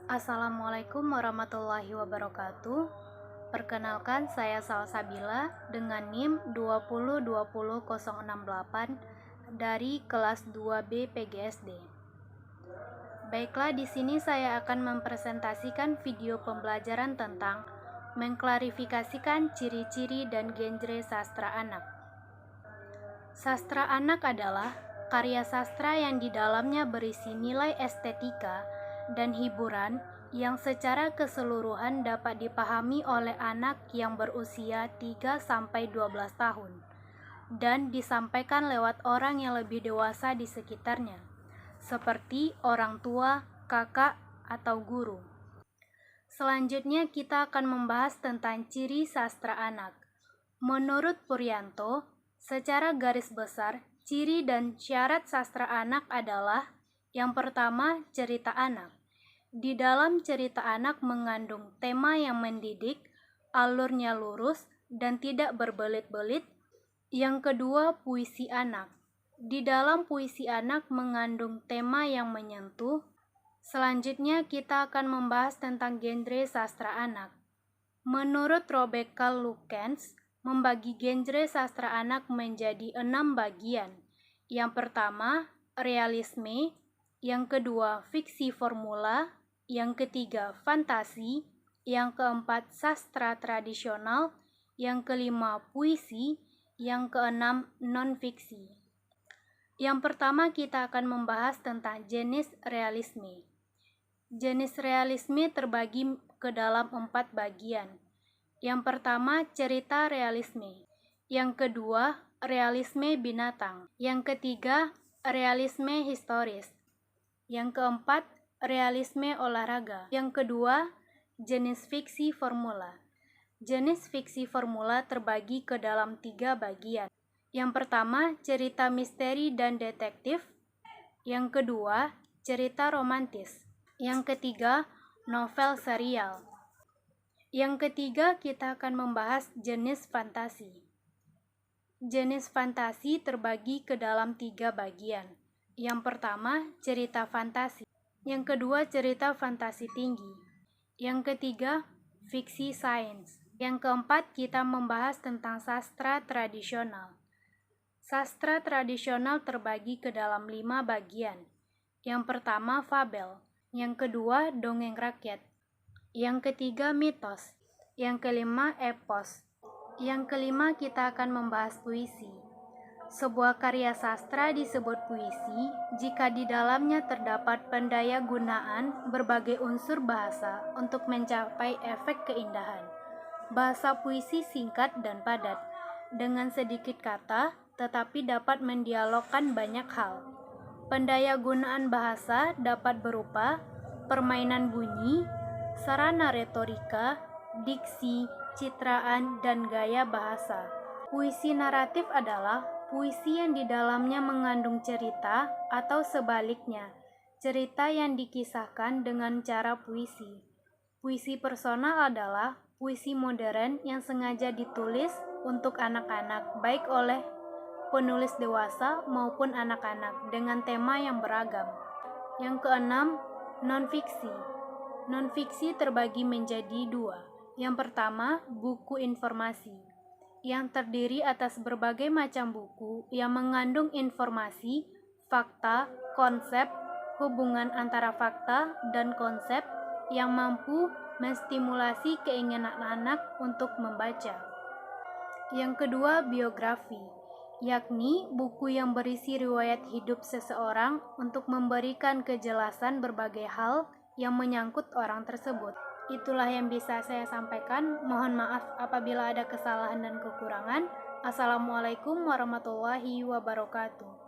Assalamualaikum warahmatullahi wabarakatuh. Perkenalkan, saya Salsabila dengan NIM 2020068 dari kelas 2B PGSD. Baiklah, di sini saya akan mempresentasikan video pembelajaran tentang mengklarifikasikan ciri-ciri dan genre sastra anak. Sastra anak adalah karya sastra yang di dalamnya berisi nilai estetika dan hiburan yang secara keseluruhan dapat dipahami oleh anak yang berusia 3-12 tahun dan disampaikan lewat orang yang lebih dewasa di sekitarnya, seperti orang tua, kakak, atau guru. Selanjutnya kita akan membahas tentang ciri sastra anak. Menurut Puryanto, secara garis besar, ciri dan syarat sastra anak adalah: yang pertama, cerita anak. Di dalam cerita anak mengandung tema yang mendidik, alurnya lurus dan tidak berbelit-belit. Yang kedua, puisi anak. Di dalam puisi anak mengandung tema yang menyentuh. Selanjutnya kita akan membahas tentang genre sastra anak. Menurut Rebecca Lukens, membagi genre sastra anak menjadi 6 bagian. Yang pertama, realisme. Yang kedua, fiksi formula. Yang ketiga, fantasi. Yang keempat, sastra tradisional. Yang kelima, puisi. Yang keenam, non-fiksi. Yang pertama kita akan membahas tentang jenis realisme. Jenis realisme terbagi ke dalam 4 bagian. Yang pertama, cerita realisme. Yang kedua, realisme binatang. Yang ketiga, realisme historis. Yang keempat, realisme olahraga. Yang kedua, jenis fiksi formula. Jenis fiksi formula terbagi ke dalam 3 bagian. Yang pertama, cerita misteri dan detektif. Yang kedua, cerita romantis. Yang ketiga, novel serial. Yang ketiga, kita akan membahas jenis fantasi. Jenis fantasi terbagi ke dalam 3 bagian. Yang pertama, cerita fantasi. Yang kedua, cerita fantasi tinggi. Yang ketiga, fiksi sains. Yang keempat, kita membahas tentang sastra tradisional. Sastra tradisional terbagi ke dalam 5 bagian. Yang pertama, fabel. Yang kedua, dongeng rakyat. Yang ketiga, mitos. Yang kelima, epos. Yang kelima, kita akan membahas puisi. Sebuah karya sastra disebut puisi jika di dalamnya terdapat pendaya gunaan berbagai unsur bahasa untuk mencapai efek keindahan. Bahasa puisi singkat dan padat, dengan sedikit kata, tetapi dapat mendialogkan banyak hal. Pendaya gunaan bahasa dapat berupa permainan bunyi, sarana retorika, diksi, citraan, dan gaya bahasa. Puisi naratif adalah puisi yang di dalamnya mengandung cerita atau sebaliknya, cerita yang dikisahkan dengan cara puisi. Puisi personal adalah puisi modern yang sengaja ditulis untuk anak-anak, baik oleh penulis dewasa maupun anak-anak, dengan tema yang beragam. Yang keenam, non-fiksi. Non-fiksi terbagi menjadi 2. Yang pertama, buku informasi, yang terdiri atas berbagai macam buku yang mengandung informasi, fakta, konsep, hubungan antara fakta dan konsep yang mampu menstimulasi keinginan anak untuk membaca. Yang kedua, biografi, yakni buku yang berisi riwayat hidup seseorang untuk memberikan kejelasan berbagai hal yang menyangkut orang tersebut. Itulah yang bisa saya sampaikan. Mohon maaf apabila ada kesalahan dan kekurangan. Assalamualaikum warahmatullahi wabarakatuh.